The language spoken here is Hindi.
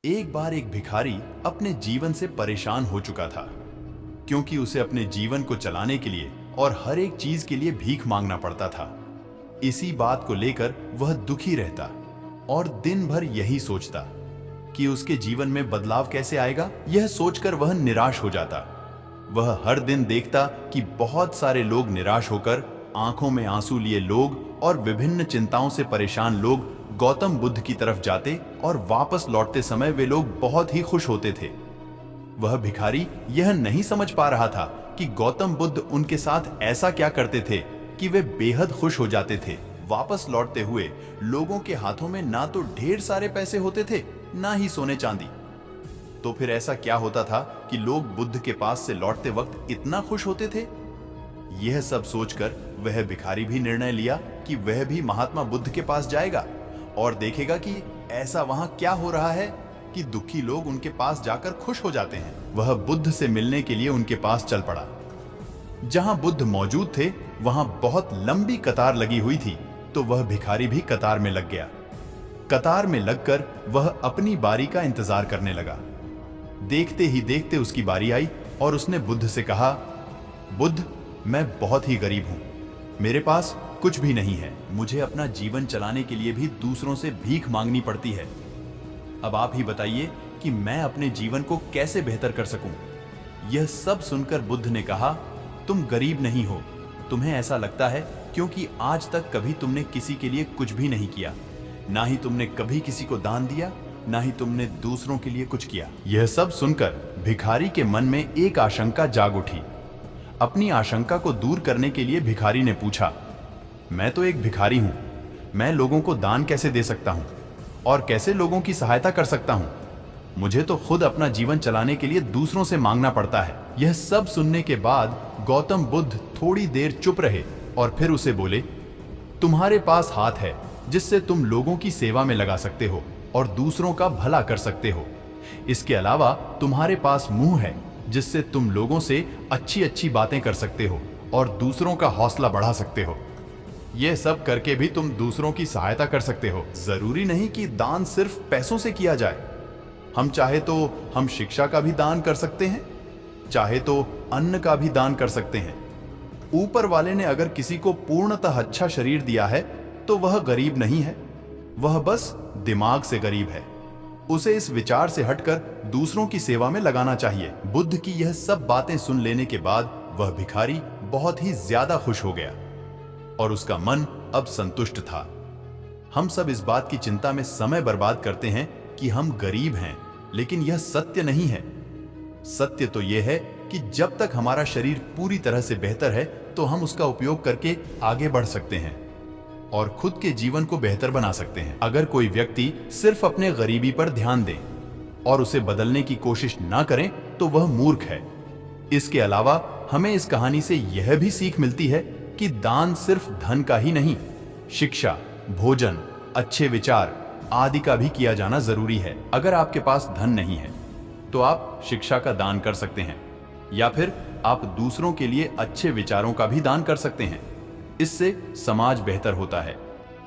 एक बार एक भिखारी अपने जीवन से परेशान हो चुका था, क्योंकि उसे अपने जीवन को चलाने के लिए और हर एक चीज के लिए भीख मांगना पड़ता था। इसी बात को लेकर वह दुखी रहता और दिन भर यही सोचता कि उसके जीवन में बदलाव कैसे आएगा। यह सोचकर वह निराश हो जाता। वह हर दिन देखता कि बहुत सारे लोग निराश होकर, आंखों में आंसू लिए लोग और विभिन्न चिंताओं से परेशान लोग गौतम बुद्ध की तरफ जाते और वापस लौटते समय वे लोग बहुत ही खुश होते थे। वह भिखारी यह नहीं समझ पा रहा था कि गौतम बुद्ध उनके साथ ऐसा क्या करते थे कि वे बेहद खुश हो जाते थे। वापस लौटते हुए लोगों के हाथों में ना तो ढेर सारे पैसे होते थे, ना ही सोने चांदी। तो फिर ऐसा क्या होता था कि लोग बुद्ध के पास से लौटते वक्त इतना खुश होते थे? यह सब सोचकर वह भिखारी भी निर्णय लिया कि वह भी महात्मा बुद्ध के पास जाएगा और देखेगा कि ऐसा वहां क्या हो रहा है कि दुखी लोग उनके पास जाकर खुश हो जाते हैं। वह बुद्ध से मिलने के लिए उनके पास चल पड़ा। जहां बुद्ध मौजूद थे वहां बहुत लंबी कतार लगी हुई थी, तो वह भिखारी भी कतार में लग गया। कतार में लगकर वह अपनी बारी का इंतजार करने लगा। देखते ही देखते उसकी बारी आई और उसने बुद्ध से कहा, बुद्ध, मैं बहुत ही गरीब हूं, मेरे पास कुछ भी नहीं है। मुझे अपना जीवन चलाने के लिए भी दूसरों से भीख मांगनी पड़ती है। अब आप ही बताइए कि मैं अपने जीवन को कैसे बेहतर कर सकूं। यह सब सुनकर बुद्ध ने कहा, तुम गरीब नहीं हो, तुम्हें ऐसा लगता है क्योंकि आज तक कभी तुमने किसी के लिए कुछ भी नहीं किया, ना ही तुमने कभी किसी को दान दिया, ना ही तुमने दूसरों के लिए कुछ किया। यह सब सुनकर भिखारी के मन में एक आशंका जाग उठी। अपनी आशंका को दूर करने के लिए भिखारी ने पूछा, मैं तो एक भिखारी हूं, मैं लोगों को दान कैसे दे सकता हूं और कैसे लोगों की सहायता कर सकता हूं? मुझे तो खुद अपना जीवन चलाने के लिए दूसरों से मांगना पड़ता है। यह सब सुनने के बाद गौतम बुद्ध थोड़ी देर चुप रहे और फिर उसे बोले, तुम्हारे पास हाथ है जिससे तुम लोगों की सेवा में लगा सकते हो और दूसरों का भला कर सकते हो। इसके अलावा तुम्हारे पास मुंह है जिससे तुम लोगों से अच्छी अच्छी बातें कर सकते हो और दूसरों का हौसला बढ़ा सकते हो। यह सब करके भी तुम दूसरों की सहायता कर सकते हो। जरूरी नहीं कि दान सिर्फ पैसों से किया जाए। हम चाहे तो हम शिक्षा का भी दान कर सकते हैं, चाहे तो अन्न का भी दान कर सकते हैं। ऊपर वाले ने अगर किसी को पूर्णतः अच्छा शरीर दिया है तो वह गरीब नहीं है, वह बस दिमाग से गरीब है। उसे इस विचार से हटकर दूसरों की सेवा में लगाना चाहिए। बुद्ध की यह सब बातें सुन लेने के बाद वह भिखारी बहुत ही ज्यादा खुश हो गया और उसका मन अब संतुष्ट था। हम सब इस बात की चिंता में समय बर्बाद करते हैं कि हम गरीब हैं, लेकिन यह सत्य नहीं है। सत्य तो यह है कि जब तक हमारा शरीर पूरी तरह से बेहतर है तो हम उसका उपयोग करके आगे बढ़ सकते हैं और खुद के जीवन को बेहतर बना सकते हैं। अगर कोई व्यक्ति सिर्फ अपने गरीबी पर ध्यान दे और उसे बदलने की कोशिश ना करें तो वह मूर्ख है। इसके अलावा हमें इस कहानी से यह भी सीख मिलती है कि दान सिर्फ धन का ही नहीं, शिक्षा, भोजन, अच्छे विचार आदि का भी किया जाना जरूरी है। अगर आपके पास धन नहीं है तो आप शिक्षा का दान कर सकते हैं या फिर आप दूसरों के लिए अच्छे विचारों का भी दान कर सकते हैं। इससे समाज बेहतर होता है।